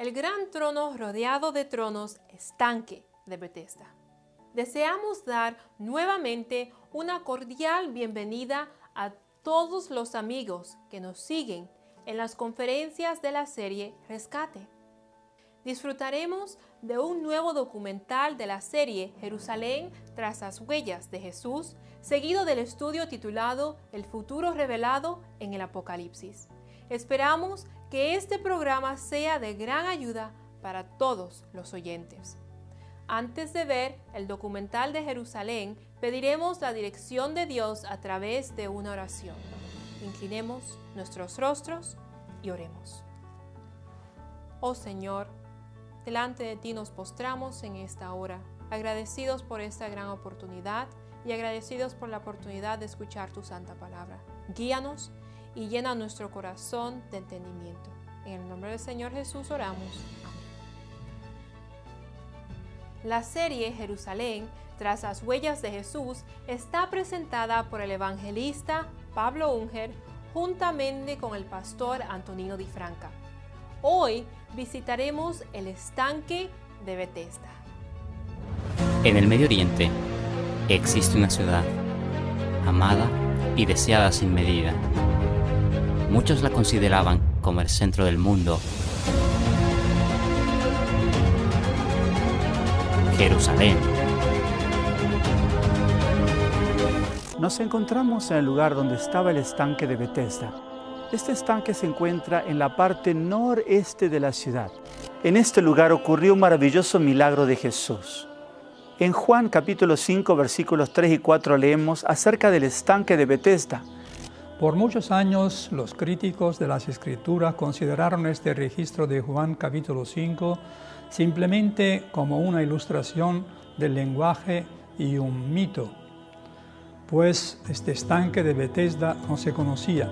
el gran trono rodeado de tronos, estanque de Betesda. Deseamos dar nuevamente una cordial bienvenida a todos los amigos que nos siguen en las conferencias de la serie Rescate. Disfrutaremos de un nuevo documental de la serie Jerusalén tras las huellas de Jesús, seguido del estudio titulado El futuro revelado en el Apocalipsis. Esperamos que este programa sea de gran ayuda para todos los oyentes. Antes de ver el documental de Jerusalén, pediremos la dirección de Dios a través de una oración. Inclinemos nuestros rostros y oremos. Oh Señor, delante de ti nos postramos en esta hora, agradecidos por esta gran oportunidad y agradecidos por la oportunidad de escuchar tu santa palabra. Guíanos y llena nuestro corazón de entendimiento. En el nombre del Señor Jesús oramos. Amén. La serie Jerusalén, tras las huellas de Jesús, está presentada por el evangelista Pablo Unger juntamente con el pastor Antonino Di Franca. Hoy visitaremos el estanque de Betesda. En el Medio Oriente existe una ciudad amada y deseada sin medida. Muchos la consideraban como el centro del mundo. Jerusalén. Nos encontramos en el lugar donde estaba el estanque de Betesda. Este estanque se encuentra en la parte noreste de la ciudad. En este lugar ocurrió un maravilloso milagro de Jesús. En Juan capítulo 5, versículos 3 y 4 leemos acerca del estanque de Betesda. Por muchos años, los críticos de las Escrituras consideraron este registro de Juan capítulo 5 simplemente como una ilustración del lenguaje y un mito, pues este estanque de Betesda no se conocía.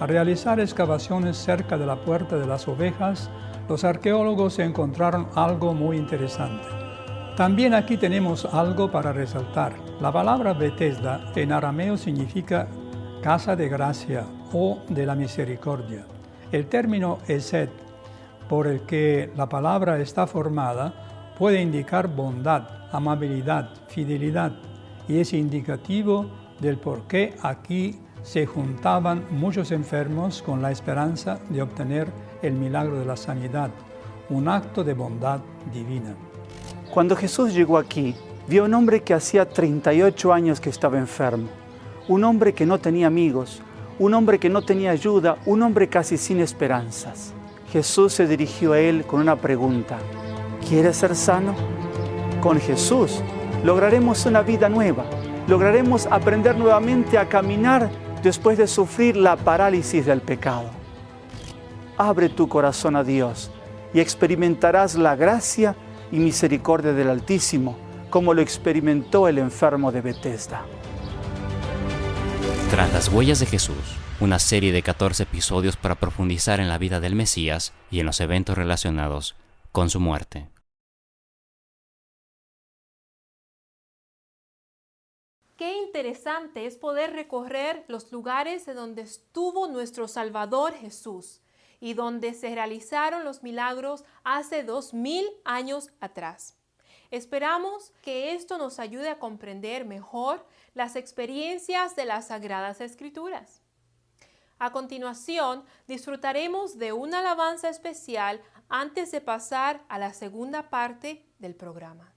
Al realizar excavaciones cerca de la Puerta de las Ovejas, los arqueólogos encontraron algo muy interesante. También aquí tenemos algo para resaltar. La palabra Betesda en arameo significa casa de gracia o de la misericordia. El término Esed, por el que la palabra está formada, puede indicar bondad, amabilidad, fidelidad, y es indicativo del por qué aquí se juntaban muchos enfermos con la esperanza de obtener el milagro de la sanidad, un acto de bondad divina. Cuando Jesús llegó aquí, vio a un hombre que hacía 38 años que estaba enfermo, un hombre que no tenía amigos, un hombre que no tenía ayuda, un hombre casi sin esperanzas. Jesús se dirigió a él con una pregunta: ¿quieres ser sano? Con Jesús lograremos una vida nueva, lograremos aprender nuevamente a caminar después de sufrir la parálisis del pecado. Abre tu corazón a Dios y experimentarás la gracia y misericordia del Altísimo, como lo experimentó el enfermo de Betesda. Tras las huellas de Jesús, una serie de 14 episodios para profundizar en la vida del Mesías y en los eventos relacionados con su muerte. Qué interesante es poder recorrer los lugares de donde estuvo nuestro Salvador Jesús y donde se realizaron los milagros hace 2000 años atrás. Esperamos que esto nos ayude a comprender mejor las experiencias de las Sagradas Escrituras. A continuación, disfrutaremos de una alabanza especial antes de pasar a la segunda parte del programa.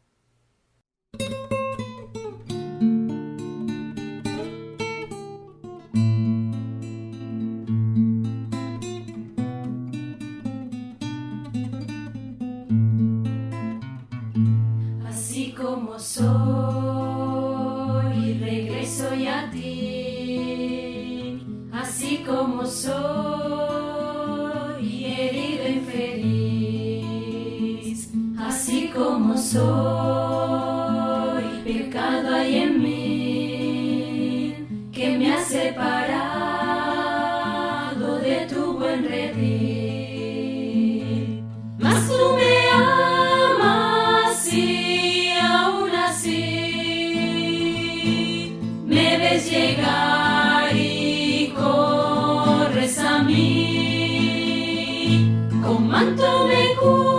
Así como soy, regreso ya a ti. Así como soy, herido e infeliz. Así como soy, pecado hay en mí que me ha separado de tu buen redil. Mas tú me amas y aún así me ves llegar y corres a mí. Con manto me cubres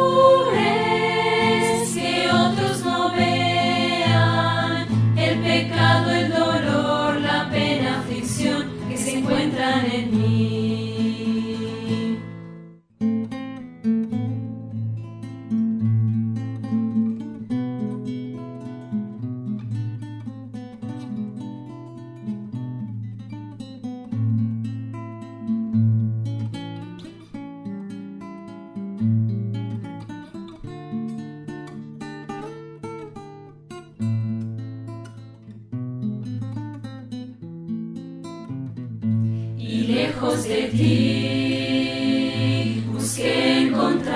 y lejos de ti busqué encontrar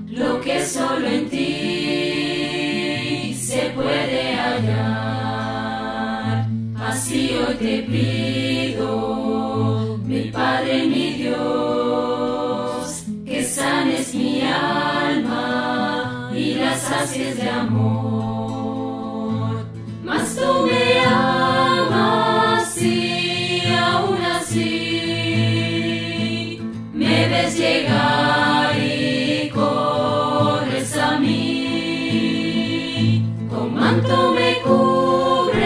lo que solo en ti se puede hallar. Así hoy te pido, mi Padre, mi Dios, que sanes mi alma y la sacies de amor. Mas tú me amas y aún así me ves llegar y corres a mí. Con manto me cubres,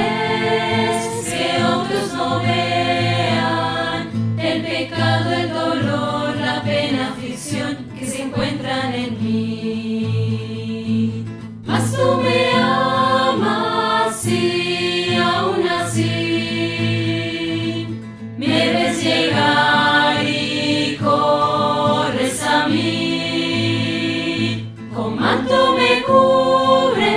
que otros no vean el pecado, el dolor, la pena, aflicción que se encuentran en mí. Mas tú me amas y aún así me ves llegar y corres a mí. Con manto me cubres,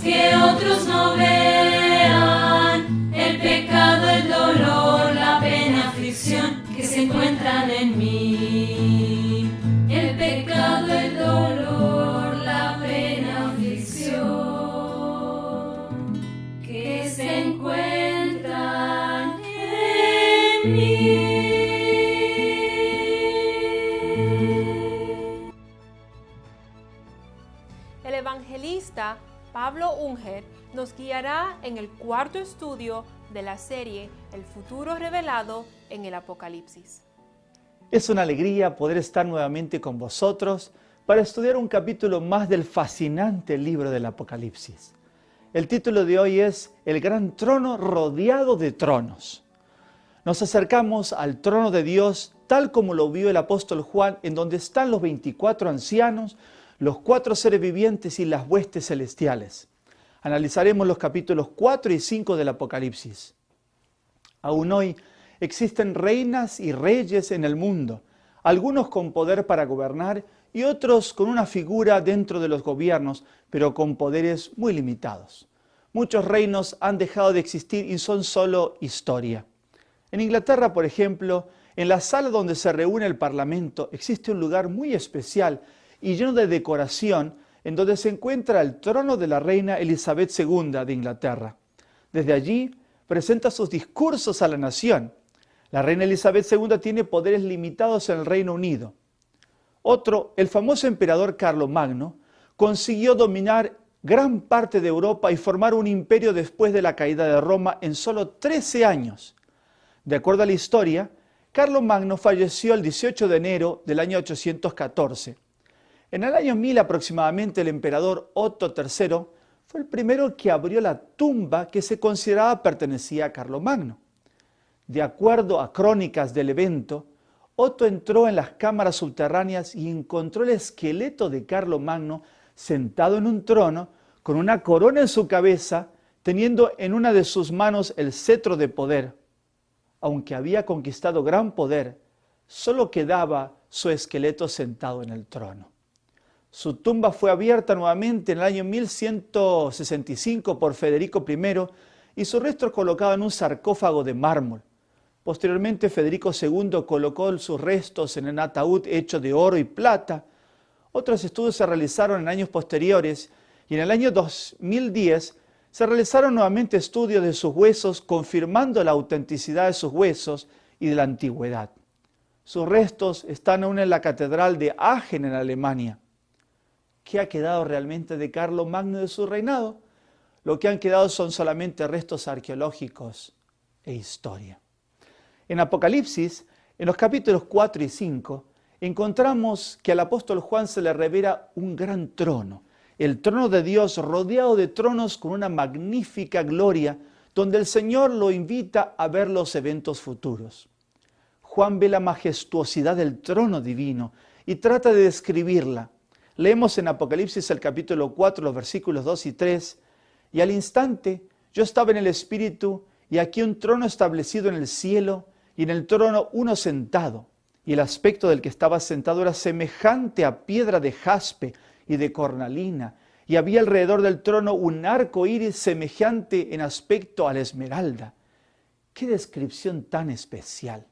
que otros no vean el pecado, el dolor, la pena, aflicción que se encuentran en mí. El pecado, el dolor, la pena, aflicción que se encuentran en mí. El evangelista Pablo Unger nos guiará en el cuarto estudio de la serie El futuro revelado en el Apocalipsis. Es una alegría poder estar nuevamente con vosotros para estudiar un capítulo más del fascinante libro del Apocalipsis. El título de hoy es El gran trono rodeado de tronos. Nos acercamos al trono de Dios tal como lo vio el apóstol Juan, en donde están los 24 ancianos, los 4 seres vivientes y las huestes celestiales. Analizaremos los capítulos 4 y 5 del Apocalipsis. Aún hoy existen reinas y reyes en el mundo, algunos con poder para gobernar y otros con una figura dentro de los gobiernos, pero con poderes muy limitados. Muchos reinos han dejado de existir y son solo historia. En Inglaterra, por ejemplo, en la sala donde se reúne el Parlamento existe un lugar muy especial y lleno de decoración en donde se encuentra el trono de la reina Elizabeth II de Inglaterra. Desde allí presenta sus discursos a la nación. La reina Elizabeth II tiene poderes limitados en el Reino Unido. Otro, el famoso emperador Carlomagno, consiguió dominar gran parte de Europa y formar un imperio después de la caída de Roma en solo 13 años. De acuerdo a la historia, Carlomagno falleció el 18 de enero del año 814. En el año 1000 aproximadamente, el emperador Otto III fue el primero que abrió la tumba que se consideraba pertenecía a Carlomagno. De acuerdo a crónicas del evento, Otto entró en las cámaras subterráneas y encontró el esqueleto de Carlomagno sentado en un trono con una corona en su cabeza, teniendo en una de sus manos el cetro de poder. Aunque había conquistado gran poder, solo quedaba su esqueleto sentado en el trono. Su tumba fue abierta nuevamente en el año 1165 por Federico I y sus restos colocados en un sarcófago de mármol. Posteriormente, Federico II colocó sus restos en un ataúd hecho de oro y plata. Otros estudios se realizaron en años posteriores y en el año 2010 se realizaron nuevamente estudios de sus huesos, confirmando la autenticidad de sus huesos y de la antigüedad. Sus restos están aún en la Catedral de Aachen, en Alemania. ¿Qué ha quedado realmente de Carlomagno y de su reinado? Lo que han quedado son solamente restos arqueológicos e historia. En Apocalipsis, en los capítulos 4 y 5, encontramos que al apóstol Juan se le revela un gran trono, el trono de Dios rodeado de tronos con una magnífica gloria, donde el Señor lo invita a ver los eventos futuros. Juan ve la majestuosidad del trono divino y trata de describirla. Leemos en Apocalipsis el capítulo 4, los versículos 2 y 3, y al instante yo estaba en el Espíritu, y aquí un trono establecido en el cielo, y en el trono uno sentado, y el aspecto del que estaba sentado era semejante a piedra de jaspe y de cornalina, y había alrededor del trono un arco iris semejante en aspecto a la esmeralda. ¡Qué descripción tan especial!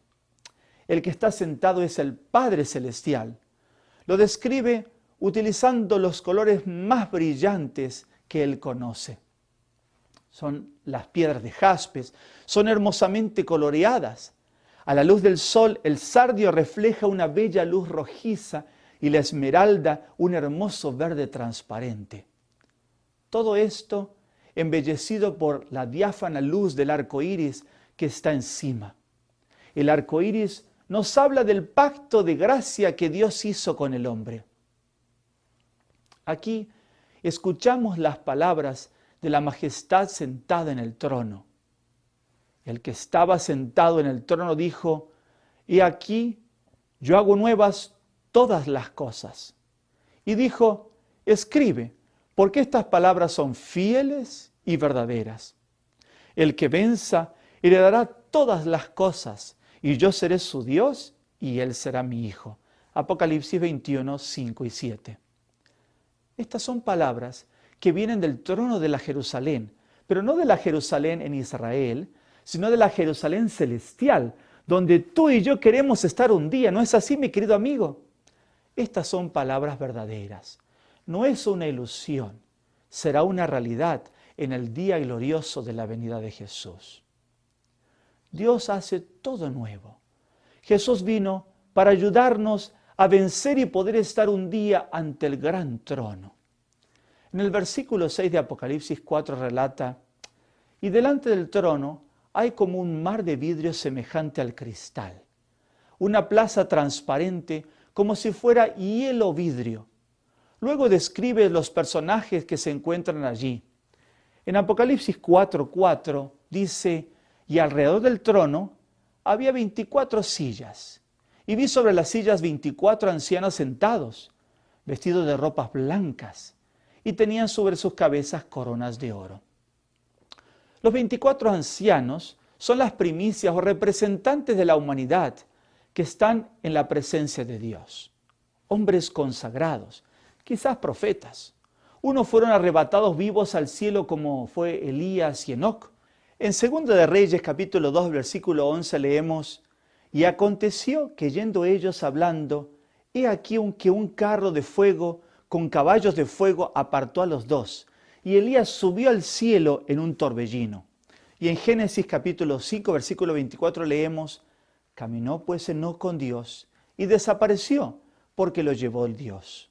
El que está sentado es el Padre Celestial. Lo describe utilizando los colores más brillantes que él conoce. Son las piedras de jaspes, son hermosamente coloreadas. A la luz del sol, el sardio refleja una bella luz rojiza y la esmeralda un hermoso verde transparente. Todo esto embellecido por la diáfana luz del arco iris que está encima. El arco iris nos habla del pacto de gracia que Dios hizo con el hombre. Aquí escuchamos las palabras de la majestad sentada en el trono. El que estaba sentado en el trono dijo: «He aquí, yo hago nuevas todas las cosas». Y dijo: «Escribe, porque estas palabras son fieles y verdaderas. El que venza heredará todas las cosas, y yo seré su Dios, y él será mi hijo». Apocalipsis 21, 5 y 7. Estas son palabras que vienen del trono de la Jerusalén, pero no de la Jerusalén en Israel, sino de la Jerusalén celestial, donde tú y yo queremos estar un día. ¿No es así, mi querido amigo? Estas son palabras verdaderas. No es una ilusión, será una realidad en el día glorioso de la venida de Jesús. Dios hace todo nuevo. Jesús vino para ayudarnos a vencer y poder estar un día ante el gran trono. En el versículo 6 de Apocalipsis 4 relata: «Y delante del trono hay como un mar de vidrio semejante al cristal, una plaza transparente como si fuera hielo vidrio». Luego describe los personajes que se encuentran allí. En Apocalipsis 4:4 dice: «Y alrededor del trono había 24 sillas, y vi sobre las sillas 24 ancianos sentados, vestidos de ropas blancas, y tenían sobre sus cabezas coronas de oro». Los 24 ancianos son las primicias o representantes de la humanidad que están en la presencia de Dios. Hombres consagrados, quizás profetas. Unos fueron arrebatados vivos al cielo como fue Elías y Enoc. En 2 de Reyes capítulo 2 versículo 11 leemos: «Y aconteció que yendo ellos hablando, he aquí que un carro de fuego con caballos de fuego apartó a los dos, y Elías subió al cielo en un torbellino». Y en Génesis capítulo 5 versículo 24 leemos: «Caminó pues Enoc con Dios y desapareció, porque lo llevó el Dios».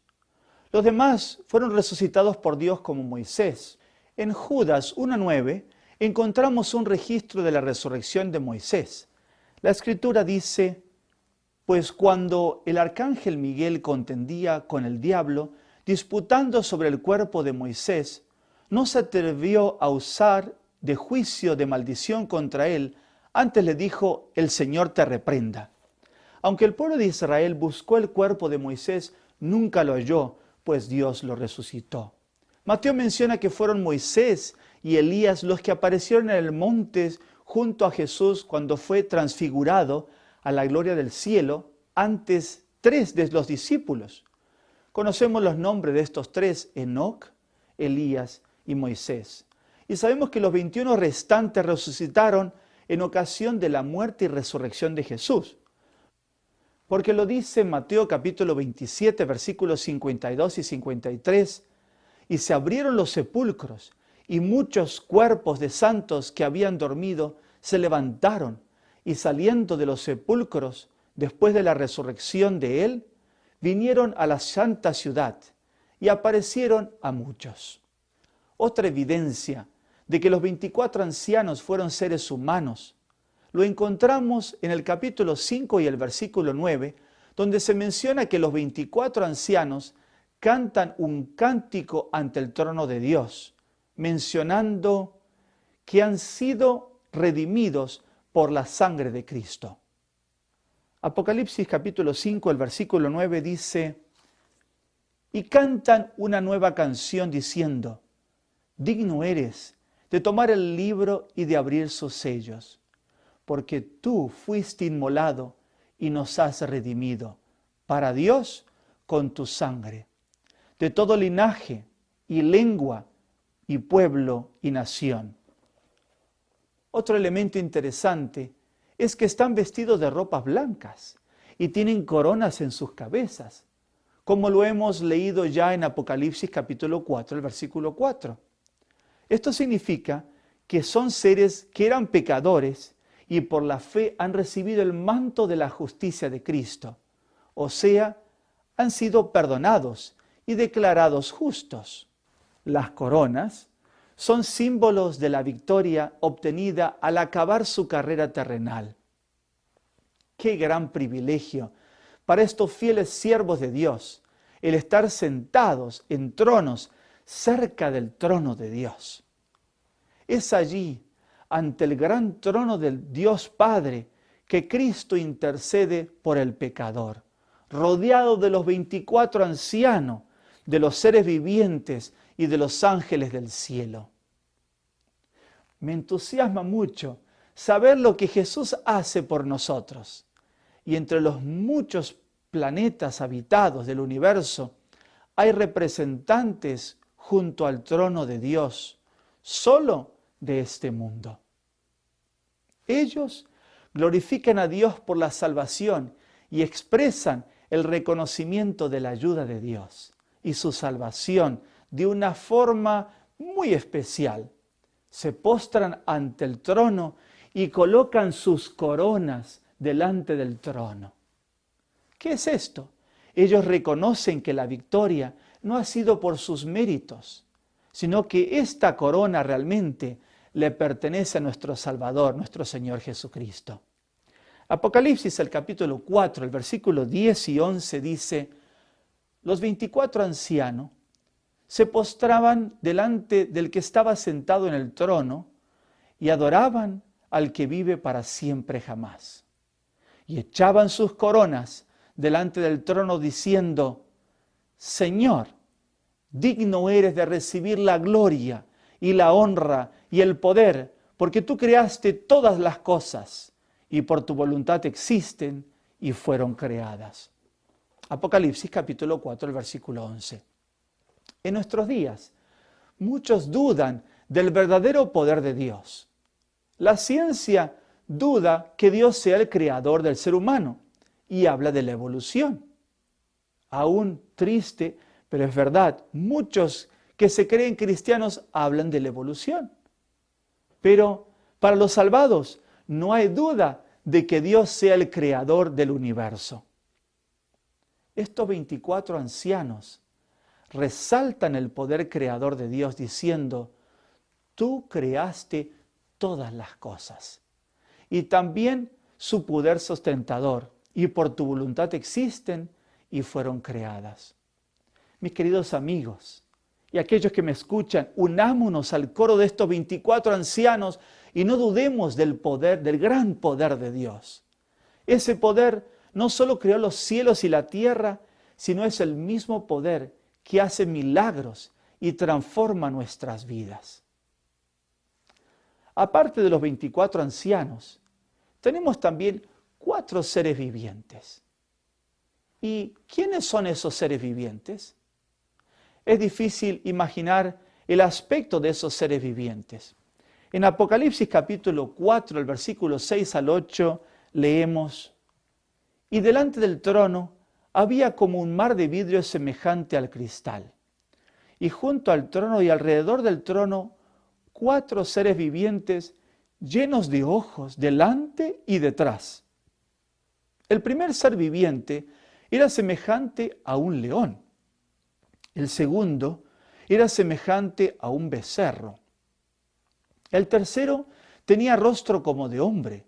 Los demás fueron resucitados por Dios como Moisés. En Judas 1:9 encontramos un registro de la resurrección de Moisés. La Escritura dice: «Pues cuando el arcángel Miguel contendía con el diablo, disputando sobre el cuerpo de Moisés, no se atrevió a usar de juicio de maldición contra él, antes le dijo: el Señor te reprenda». Aunque el pueblo de Israel buscó el cuerpo de Moisés, nunca lo halló, pues Dios lo resucitó. Mateo menciona que fueron Moisés y Elías los que aparecieron en el monte junto a Jesús cuando fue transfigurado a la gloria del cielo, antes 3 de los discípulos. Conocemos los nombres de estos 3, Enoc, Elías y Moisés. Y sabemos que los 21 restantes resucitaron en ocasión de la muerte y resurrección de Jesús. Porque lo dice Mateo capítulo 27, versículos 52 y 53, «Y se abrieron los sepulcros, y muchos cuerpos de santos que habían dormido se levantaron, y saliendo de los sepulcros, después de la resurrección de él, vinieron a la santa ciudad, y aparecieron a muchos». Otra evidencia de que los 24 ancianos fueron seres humanos lo encontramos en el capítulo 5 y el versículo 9, donde se menciona que los 24 ancianos cantan un cántico ante el trono de Dios, mencionando que han sido redimidos por la sangre de Cristo. Apocalipsis capítulo 5, el versículo 9 dice: «Y cantan una nueva canción diciendo: digno eres de tomar el libro y de abrir sus sellos, porque tú fuiste inmolado y nos has redimido para Dios con tu sangre, de todo linaje y lengua y pueblo y nación». Otro elemento interesante es que están vestidos de ropas blancas y tienen coronas en sus cabezas, como lo hemos leído ya en Apocalipsis capítulo 4, el versículo 4. Esto significa que son seres que eran pecadores y por la fe han recibido el manto de la justicia de Cristo, o sea, han sido perdonados y declarados justos. Las coronas son símbolos de la victoria obtenida al acabar su carrera terrenal. ¡Qué gran privilegio para estos fieles siervos de Dios el estar sentados en tronos cerca del trono de Dios! Es allí, ante el gran trono del Dios Padre, que Cristo intercede por el pecador, rodeado de los 24 ancianos, de los seres vivientes y de los ángeles del cielo. Me entusiasma mucho saber lo que Jesús hace por nosotros. Y entre los muchos planetas habitados del universo, hay representantes junto al trono de Dios, solo de este mundo. Ellos glorifican a Dios por la salvación y expresan el reconocimiento de la ayuda de Dios y su salvación de una forma muy especial. Se postran ante el trono y colocan sus coronas delante del trono. ¿Qué es esto? Ellos reconocen que la victoria no ha sido por sus méritos, sino que esta corona realmente le pertenece a nuestro Salvador, nuestro Señor Jesucristo. Apocalipsis, el capítulo 4, el versículo 10 y 11 dice: los 24 ancianos se postraban delante del que estaba sentado en el trono y adoraban al que vive para siempre jamás. Y echaban sus coronas delante del trono diciendo: Señor, digno eres de recibir la gloria y la honra y el poder, porque tú creaste todas las cosas y por tu voluntad existen y fueron creadas. Apocalipsis capítulo 4, el versículo 11. En nuestros días, muchos dudan del verdadero poder de Dios. La ciencia duda que Dios sea el creador del ser humano y habla de la evolución. Aún triste, pero es verdad, muchos que se creen cristianos hablan de la evolución. Pero para los salvados no hay duda de que Dios sea el creador del universo. Estos 24 ancianos resaltan el poder creador de Dios diciendo: tú creaste todas las cosas y también su poder sustentador, y por tu voluntad existen y fueron creadas. Mis queridos amigos y aquellos que me escuchan, unámonos al coro de estos 24 ancianos y no dudemos del poder, del gran poder de Dios. Ese poder no solo creó los cielos y la tierra, sino es el mismo poder que hace milagros y transforma nuestras vidas. Aparte de los 24 ancianos, tenemos también 4 seres vivientes. ¿Y quiénes son esos seres vivientes? Es difícil imaginar el aspecto de esos seres vivientes. En Apocalipsis capítulo 4, el versículo 6 al 8, leemos: y delante del trono había como un mar de vidrio semejante al cristal. Y junto al trono y alrededor del trono, 4 seres vivientes llenos de ojos delante y detrás. El primer ser viviente era semejante a un león. El segundo era semejante a un becerro. El tercero tenía rostro como de hombre.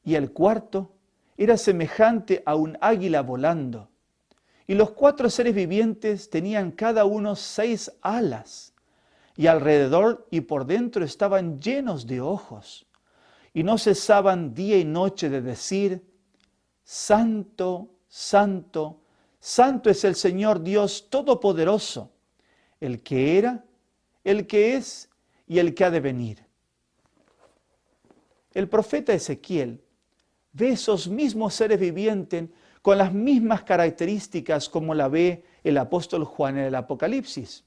Y el cuarto era semejante a un águila volando. Y los 4 seres vivientes tenían cada uno 6 alas. Y alrededor y por dentro estaban llenos de ojos. Y no cesaban día y noche de decir: Santo, Santo, Santo es el Señor Dios Todopoderoso, el que era, el que es y el que ha de venir. El profeta Ezequiel ve esos mismos seres vivientes con las mismas características como la ve el apóstol Juan en el Apocalipsis.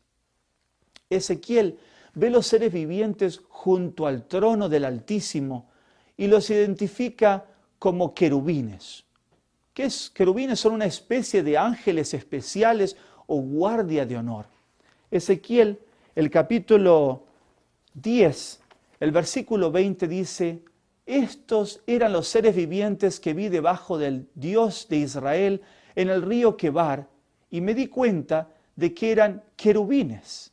Ezequiel ve los seres vivientes junto al trono del Altísimo y los identifica como querubines. ¿Qué es? Querubines son una especie de ángeles especiales o guardia de honor. Ezequiel, el capítulo 10, el versículo 20 dice: estos eran los seres vivientes que vi debajo del Dios de Israel en el río Quebar, y me di cuenta de que eran querubines.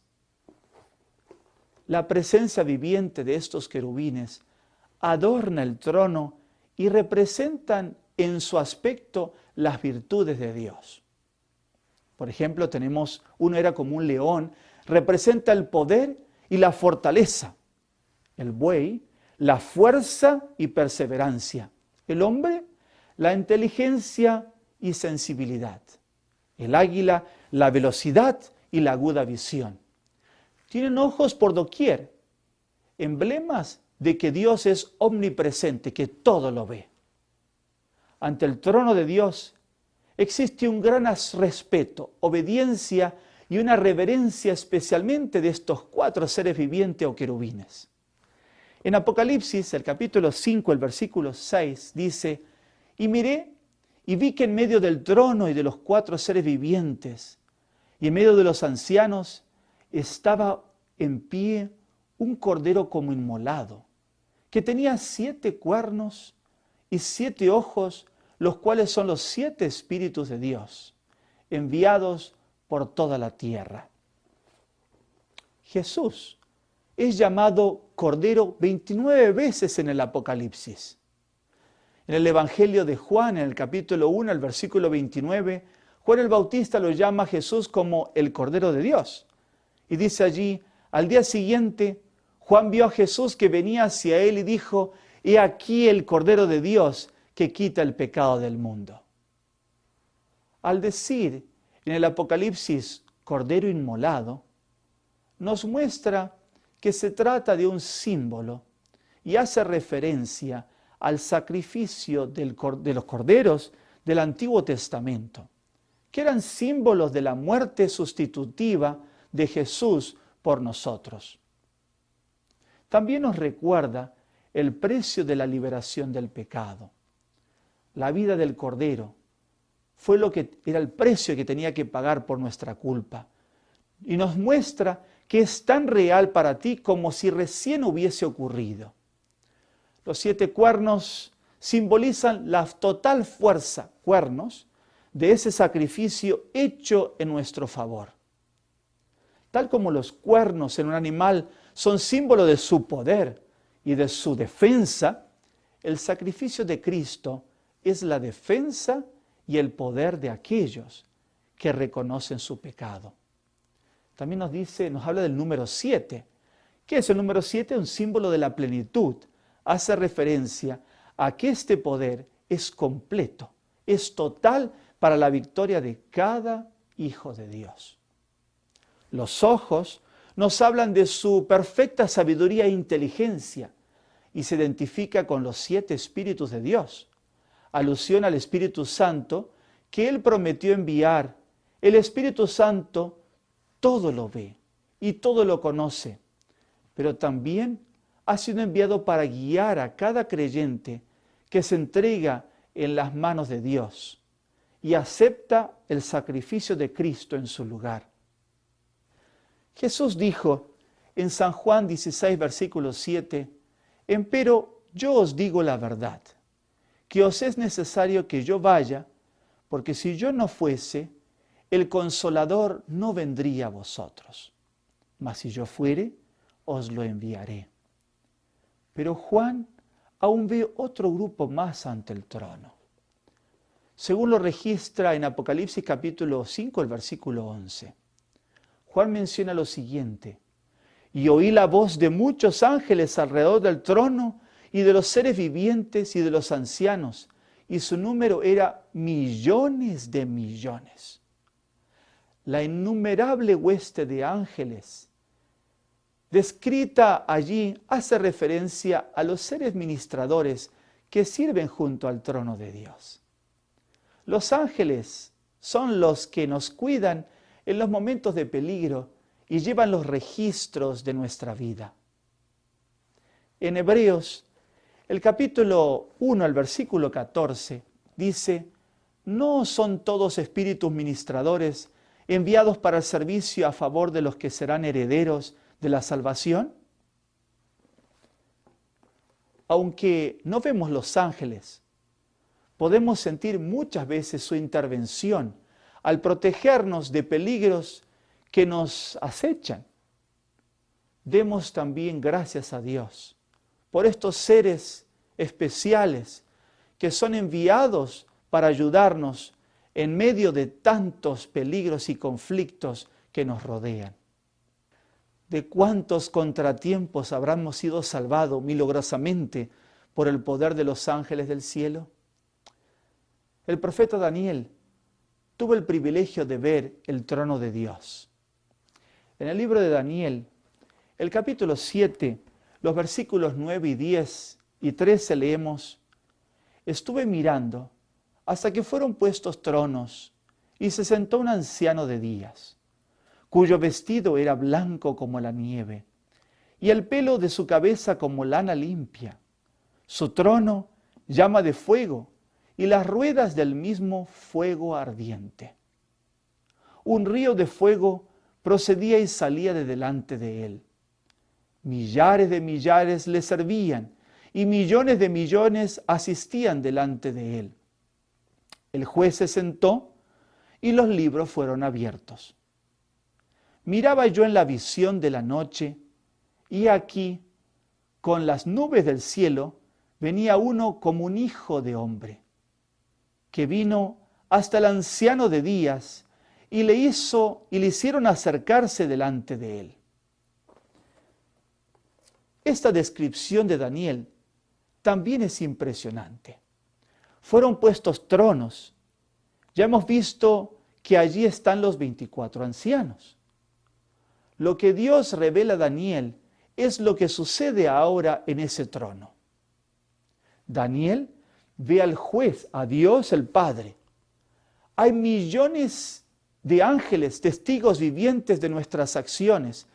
La presencia viviente de estos querubines adorna el trono y representan en su aspecto las virtudes de Dios. Por ejemplo, tenemos uno era como un león, representa el poder y la fortaleza. El buey, la fuerza y perseverancia. El hombre, la inteligencia y sensibilidad. El águila, la velocidad y la aguda visión. Tienen ojos por doquier, emblemas de que Dios es omnipresente, que todo lo ve. Ante el trono de Dios existe un gran respeto, obediencia y una reverencia especialmente de estos 4 seres vivientes o querubines. En Apocalipsis, el capítulo 5, el versículo 6, dice: y miré y vi que en medio del trono y de los 4 seres vivientes y en medio de los ancianos estaba en pie un cordero como inmolado, que tenía 7 cuernos y 7 ojos, los cuales son los 7 espíritus de Dios, enviados por toda la tierra. Jesús es llamado Cordero 29 veces en el Apocalipsis. En el Evangelio de Juan, en el capítulo 1, el versículo 29, Juan el Bautista lo llama a Jesús como el Cordero de Dios. Y dice allí: al día siguiente, Juan vio a Jesús que venía hacia él y dijo: he aquí el Cordero de Dios que quita el pecado del mundo. Al decir en el Apocalipsis Cordero inmolado, nos muestra que se trata de un símbolo y hace referencia al sacrificio de los corderos del Antiguo Testamento, que eran símbolos de la muerte sustitutiva de Jesús por nosotros. También nos recuerda el precio de la liberación del pecado. La vida del Cordero fue lo que era el precio que tenía que pagar por nuestra culpa. Y nos muestra que es tan real para ti como si recién hubiese ocurrido. Los 7 cuernos simbolizan la total fuerza, cuernos, de ese sacrificio hecho en nuestro favor. Tal como los cuernos en un animal son símbolo de su poder y de su defensa, el sacrificio de Cristo es la defensa y el poder de aquellos que reconocen su pecado. También nos habla del número 7. ¿Qué es el número 7? Un símbolo de la plenitud. Hace referencia a que este poder es completo, es total para la victoria de cada hijo de Dios. Los ojos nos hablan de su perfecta sabiduría e inteligencia y se identifica con los 7 espíritus de Dios. Alusión al Espíritu Santo que Él prometió enviar. El Espíritu Santo todo lo ve y todo lo conoce, pero también ha sido enviado para guiar a cada creyente que se entrega en las manos de Dios y acepta el sacrificio de Cristo en su lugar. Jesús dijo en San Juan 16, versículo 7, empero yo os digo la verdad, que os es necesario que yo vaya, porque si yo no fuese, el Consolador no vendría a vosotros. Mas si yo fuere, os lo enviaré. Pero Juan aún ve otro grupo más ante el trono. Según lo registra en Apocalipsis capítulo 5, el versículo 11. Juan menciona lo siguiente: y oí la voz de muchos ángeles alrededor del trono y de los seres vivientes y de los ancianos, y su número era millones de millones. La innumerable hueste de ángeles descrita allí hace referencia a los seres ministradores que sirven junto al trono de Dios. Los ángeles son los que nos cuidan en los momentos de peligro y llevan los registros de nuestra vida. En Hebreos, el capítulo 1, el versículo 14, dice: ¿no son todos espíritus ministradores enviados para el servicio a favor de los que serán herederos de la salvación? Aunque no vemos los ángeles, podemos sentir muchas veces su intervención al protegernos de peligros que nos acechan. Demos también gracias a Dios por estos seres especiales que son enviados para ayudarnos en medio de tantos peligros y conflictos que nos rodean. ¿De cuántos contratiempos habremos sido salvados milagrosamente por el poder de los ángeles del cielo? El profeta Daniel tuvo el privilegio de ver el trono de Dios. En el libro de Daniel, el capítulo 7, los versículos 9 y 10 y 13 leemos: estuve mirando hasta que fueron puestos tronos, y se sentó un anciano de días, cuyo vestido era blanco como la nieve, y el pelo de su cabeza como lana limpia. Su trono llama de fuego, y las ruedas del mismo fuego ardiente. Un río de fuego procedía y salía de delante de él. Millares de millares le servían, y millones de millones asistían delante de él. El juez se sentó, y los libros fueron abiertos. Miraba yo en la visión de la noche, y aquí, con las nubes del cielo, venía uno como un hijo de hombre, que vino hasta el anciano de días, y le hicieron acercarse delante de él. Esta descripción de Daniel también es impresionante. Fueron puestos tronos. Ya hemos visto que allí están los 24 ancianos. Lo que Dios revela a Daniel es lo que sucede ahora en ese trono. Daniel ve al juez, a Dios el Padre. Hay millones de ángeles, testigos vivientes de nuestras acciones,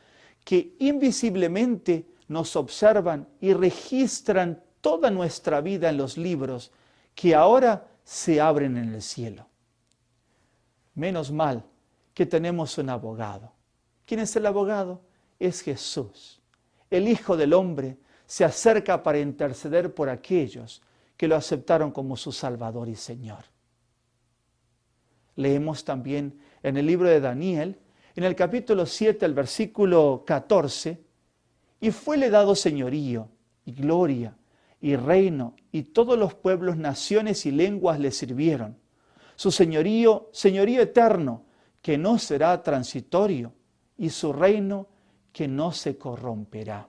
que invisiblemente nos observan y registran toda nuestra vida en los libros que ahora se abren en el cielo. Menos mal que tenemos un abogado. ¿Quién es el abogado? Es Jesús. El Hijo del Hombre se acerca para interceder por aquellos que lo aceptaron como su Salvador y Señor. Leemos también en el libro de Daniel, en el capítulo 7, el versículo 14, y fuele dado señorío y gloria y reino, y todos los pueblos, naciones y lenguas le sirvieron. Su señorío eterno, que no será transitorio, y su reino que no se corromperá.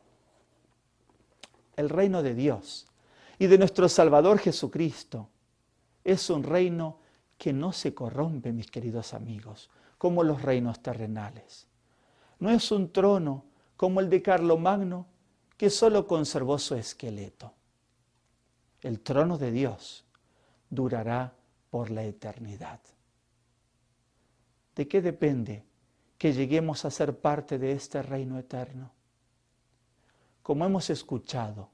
El reino de Dios y de nuestro Salvador Jesucristo es un reino que no se corrompe, mis queridos amigos, como los reinos terrenales. No es un trono como el de Carlomagno, que solo conservó su esqueleto. El trono de Dios durará por la eternidad. ¿De qué depende que lleguemos a ser parte de este reino eterno? Como hemos escuchado,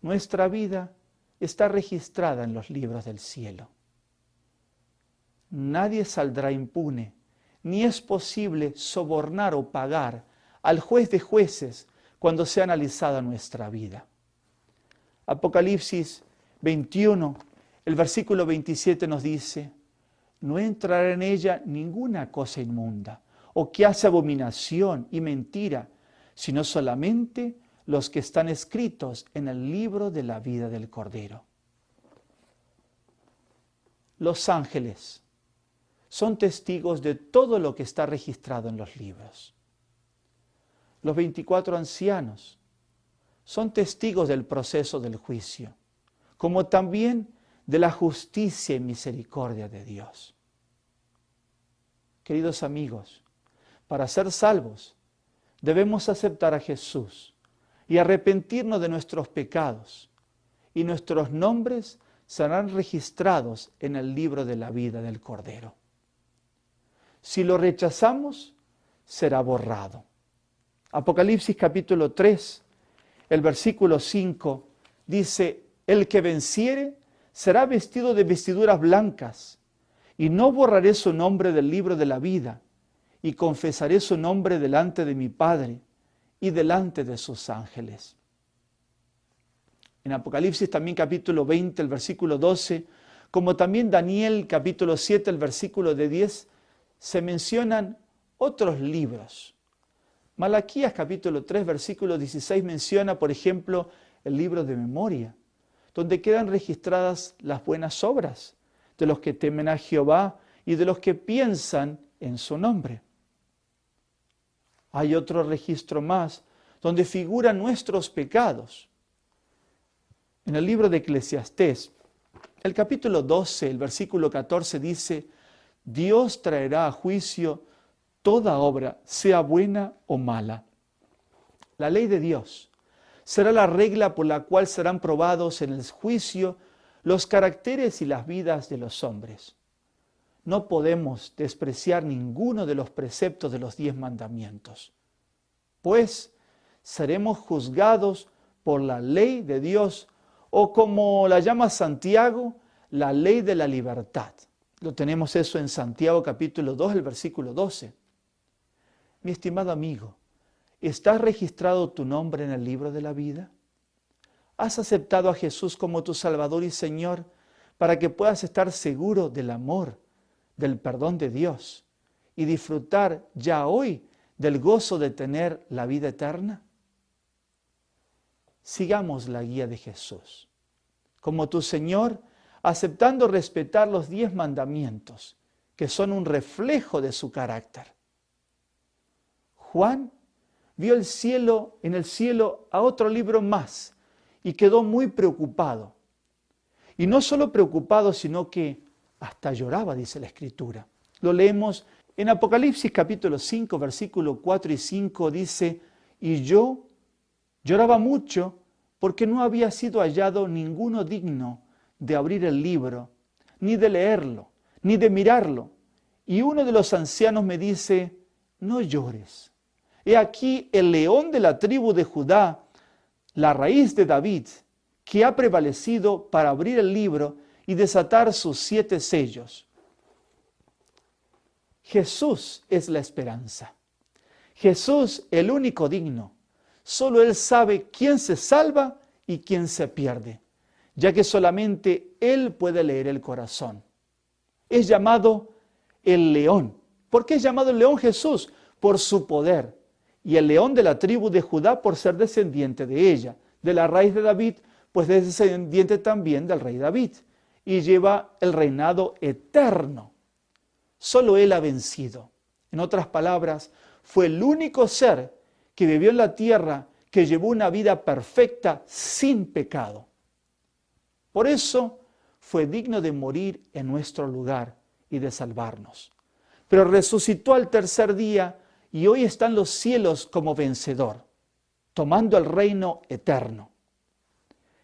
nuestra vida está registrada en los libros del cielo. Nadie saldrá impune, ni es posible sobornar o pagar al juez de jueces cuando sea analizada nuestra vida. Apocalipsis 21, el versículo 27 nos dice: no entrará en ella ninguna cosa inmunda, o que hace abominación y mentira, sino solamente los que están escritos en el libro de la vida del Cordero. Los ángeles son testigos de todo lo que está registrado en los libros. Los 24 ancianos son testigos del proceso del juicio, como también de la justicia y misericordia de Dios. Queridos amigos, para ser salvos debemos aceptar a Jesús y arrepentirnos de nuestros pecados, y nuestros nombres serán registrados en el libro de la vida del Cordero. Si lo rechazamos, será borrado. Apocalipsis capítulo 3, el versículo 5, dice: el que venciere será vestido de vestiduras blancas, y no borraré su nombre del libro de la vida, y confesaré su nombre delante de mi Padre y delante de sus ángeles. En Apocalipsis también capítulo 20, el versículo 12, como también Daniel capítulo 7, el versículo de 10, se mencionan otros libros. Malaquías capítulo 3, versículo 16 menciona, por ejemplo, el libro de memoria, donde quedan registradas las buenas obras de los que temen a Jehová y de los que piensan en su nombre. Hay otro registro más, donde figuran nuestros pecados. En el libro de Eclesiastés, el capítulo 12, el versículo 14 dice: Dios traerá a juicio toda obra, sea buena o mala. La ley de Dios será la regla por la cual serán probados en el juicio los caracteres y las vidas de los hombres. No podemos despreciar ninguno de los preceptos de los 10 mandamientos, pues seremos juzgados por la ley de Dios, o como la llama Santiago, la ley de la libertad. Lo tenemos eso en Santiago capítulo 2, el versículo 12. Mi estimado amigo, ¿está registrado tu nombre en el libro de la vida? ¿Has aceptado a Jesús como tu Salvador y Señor para que puedas estar seguro del amor, del perdón de Dios y disfrutar ya hoy del gozo de tener la vida eterna? Sigamos la guía de Jesús, como tu Señor, aceptando respetar los 10 mandamientos, que son un reflejo de su carácter. Juan vio en el cielo a otro libro más y quedó muy preocupado. Y no solo preocupado, sino que hasta lloraba, dice la Escritura. Lo leemos en Apocalipsis capítulo 5, versículo 4 y 5, dice: y yo lloraba mucho porque no había sido hallado ninguno digno de abrir el libro, ni de leerlo, ni de mirarlo. Y uno de los ancianos me dice: no llores. He aquí el león de la tribu de Judá, la raíz de David, que ha prevalecido para abrir el libro y desatar sus 7 sellos. Jesús es la esperanza. Jesús, el único digno. Solo Él sabe quién se salva y quién se pierde, ya que solamente Él puede leer el corazón. Es llamado el león. ¿Por qué es llamado el león Jesús? Por su poder. Y el león de la tribu de Judá por ser descendiente de ella, de la raíz de David, pues es descendiente también del rey David, y lleva el reinado eterno. Solo Él ha vencido. En otras palabras, fue el único ser que vivió en la tierra, que llevó una vida perfecta sin pecado. Por eso fue digno de morir en nuestro lugar y de salvarnos. Pero resucitó al tercer día y hoy está en los cielos como vencedor, tomando el reino eterno.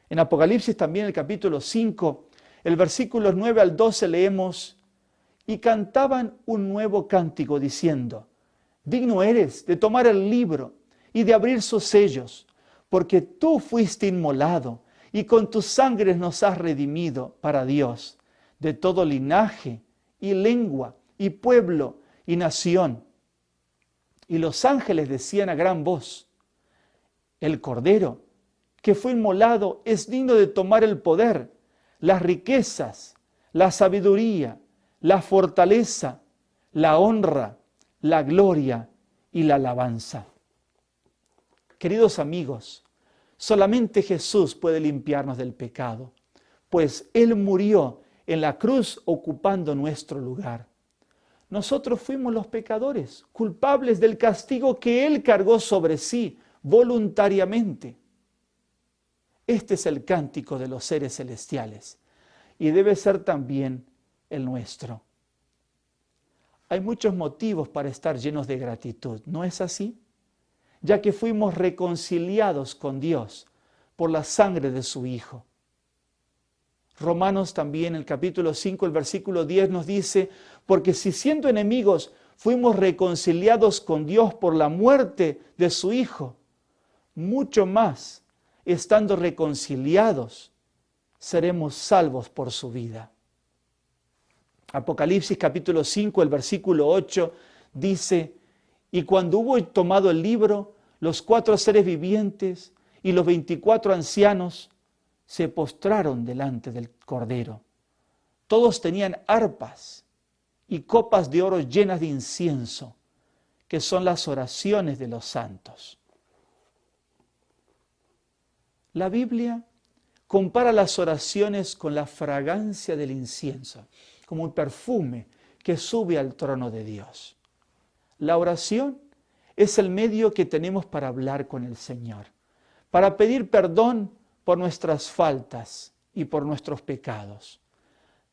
En Apocalipsis también el capítulo 5, el versículos 9 al 12 leemos: y cantaban un nuevo cántico diciendo: digno eres de tomar el libro y de abrir sus sellos, porque tú fuiste inmolado y con tu sangre nos has redimido para Dios, de todo linaje y lengua y pueblo y nación. Y los ángeles decían a gran voz: el Cordero que fue inmolado es digno de tomar el poder, las riquezas, la sabiduría, la fortaleza, la honra, la gloria y la alabanza. Queridos amigos, solamente Jesús puede limpiarnos del pecado, pues Él murió en la cruz ocupando nuestro lugar. Nosotros fuimos los pecadores, culpables del castigo que Él cargó sobre sí voluntariamente. Este es el cántico de los seres celestiales y debe ser también el nuestro. Hay muchos motivos para estar llenos de gratitud, ¿no es así? Ya que fuimos reconciliados con Dios por la sangre de su Hijo. Romanos también, el capítulo 5, el versículo 10 nos dice: porque si siendo enemigos fuimos reconciliados con Dios por la muerte de su Hijo, mucho más, estando reconciliados, seremos salvos por su vida. Apocalipsis capítulo 5, el versículo 8 dice: y cuando hubo tomado el libro, los 4 seres vivientes y los 24 ancianos se postraron delante del Cordero. Todos tenían arpas y copas de oro llenas de incienso, que son las oraciones de los santos. La Biblia compara las oraciones con la fragancia del incienso, como un perfume que sube al trono de Dios. La oración es el medio que tenemos para hablar con el Señor, para pedir perdón por nuestras faltas y por nuestros pecados,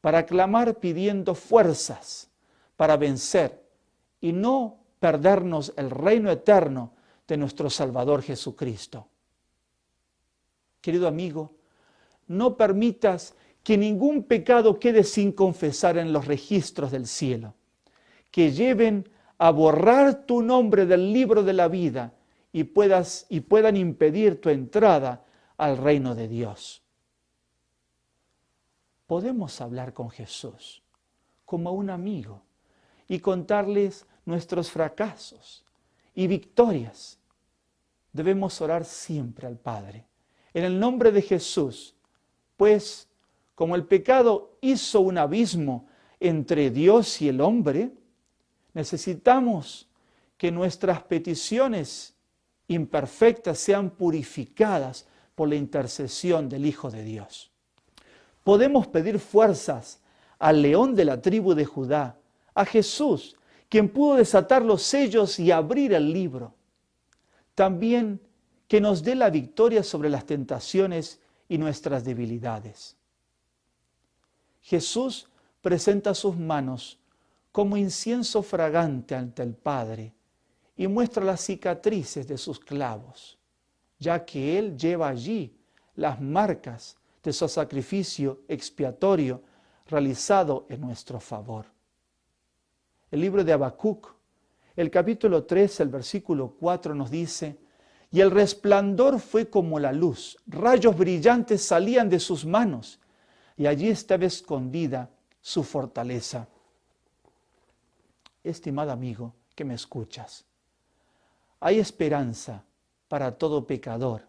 para clamar pidiendo fuerzas para vencer y no perdernos el reino eterno de nuestro Salvador Jesucristo. Querido amigo, no permitas que ningún pecado quede sin confesar en los registros del cielo, que lleven a borrar tu nombre del libro de la vida y puedan impedir tu entrada al reino de Dios. Podemos hablar con Jesús como un amigo y contarles nuestros fracasos y victorias. Debemos orar siempre al Padre en el nombre de Jesús, pues como el pecado hizo un abismo entre Dios y el hombre, necesitamos que nuestras peticiones imperfectas sean purificadas por la intercesión del Hijo de Dios. Podemos pedir fuerzas al león de la tribu de Judá, a Jesús, quien pudo desatar los sellos y abrir el libro. También que nos dé la victoria sobre las tentaciones y nuestras debilidades. Jesús presenta sus manos como incienso fragante ante el Padre y muestra las cicatrices de sus clavos, ya que Él lleva allí las marcas de su sacrificio expiatorio realizado en nuestro favor. El libro de Habacuc, el capítulo 3, el versículo 4 nos dice: y el resplandor fue como la luz, rayos brillantes salían de sus manos, y allí estaba escondida su fortaleza. Estimado amigo que me escuchas, hay esperanza para todo pecador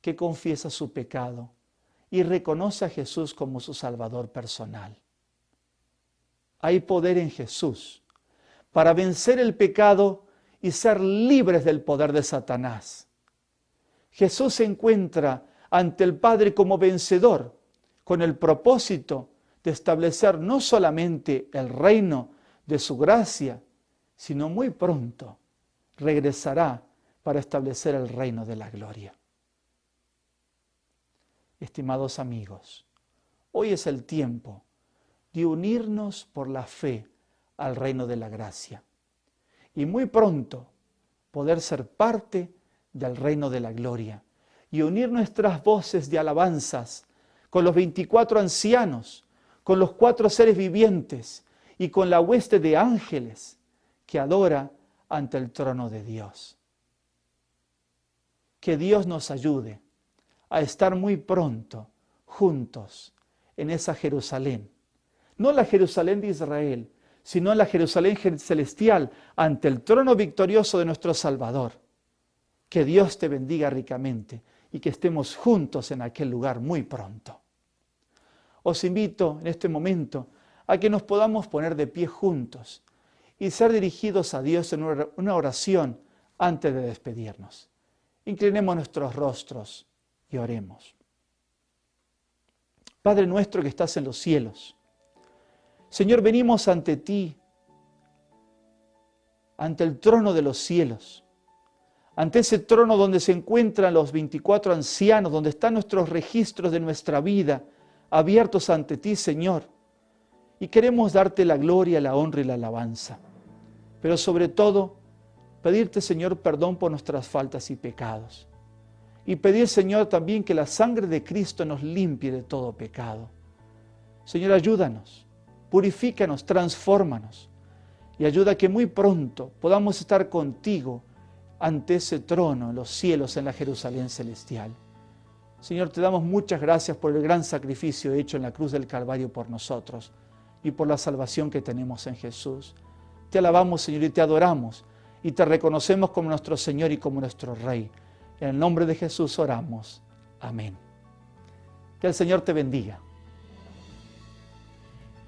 que confiesa su pecado y reconoce a Jesús como su Salvador personal. Hay poder en Jesús para vencer el pecado y ser libres del poder de Satanás. Jesús se encuentra ante el Padre como vencedor, con el propósito de establecer no solamente el reino de su gracia, sino muy pronto regresará para establecer el reino de la gloria. Estimados amigos, hoy es el tiempo de unirnos por la fe al reino de la gracia y muy pronto poder ser parte del reino de la gloria y unir nuestras voces de alabanzas con los 24 ancianos, con los 4 seres vivientes y con la hueste de ángeles que adora ante el trono de Dios. Que Dios nos ayude a estar muy pronto juntos en esa Jerusalén, no la Jerusalén de Israel, sino la Jerusalén celestial ante el trono victorioso de nuestro Salvador. Que Dios te bendiga ricamente y que estemos juntos en aquel lugar muy pronto. Os invito en este momento a que nos podamos poner de pie juntos y ser dirigidos a Dios en una oración antes de despedirnos. Inclinemos nuestros rostros y oremos. Padre nuestro que estás en los cielos, Señor, venimos ante ti, ante el trono de los cielos, ante ese trono donde se encuentran los 24 ancianos, donde están nuestros registros de nuestra vida abiertos ante ti, Señor. Y queremos darte la gloria, la honra y la alabanza. Pero sobre todo, pedirte, Señor, perdón por nuestras faltas y pecados. Y pedir, Señor, también que la sangre de Cristo nos limpie de todo pecado. Señor, ayúdanos, purifícanos, transfórmanos. y ayuda a que muy pronto podamos estar contigo ante ese trono en los cielos, en la Jerusalén celestial. Señor, te damos muchas gracias por el gran sacrificio hecho en la cruz del Calvario por nosotros y por la salvación que tenemos en Jesús. Te alabamos, Señor, y te adoramos y te reconocemos como nuestro Señor y como nuestro Rey. En el nombre de Jesús oramos. Amén. Que el Señor te bendiga.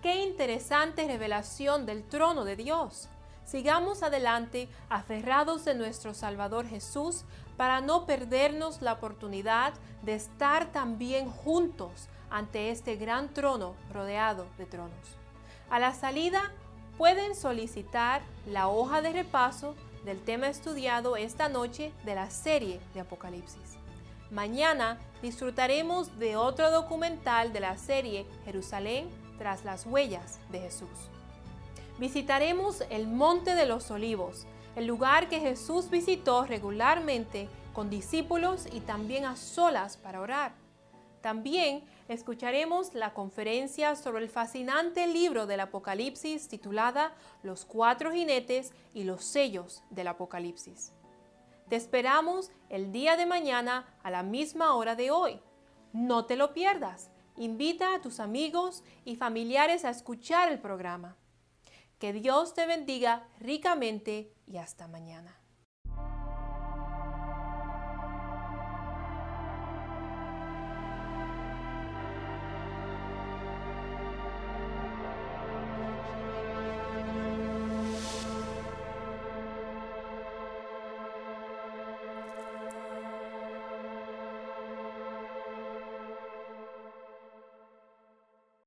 ¡Qué interesante revelación del trono de Dios! Sigamos adelante, aferrados en nuestro Salvador Jesús, para no perdernos la oportunidad de estar también juntos ante este gran trono rodeado de tronos. A la salida, pueden solicitar la hoja de repaso del tema estudiado esta noche de la serie de Apocalipsis. Mañana disfrutaremos de otro documental de la serie Jerusalén tras las huellas de Jesús. Visitaremos el Monte de los Olivos, el lugar que Jesús visitó regularmente con discípulos y también a solas para orar. También escucharemos la conferencia sobre el fascinante libro del Apocalipsis titulada Los cuatro jinetes y los sellos del Apocalipsis. Te esperamos el día de mañana a la misma hora de hoy. No te lo pierdas. Invita a tus amigos y familiares a escuchar el programa. Que Dios te bendiga ricamente y hasta mañana.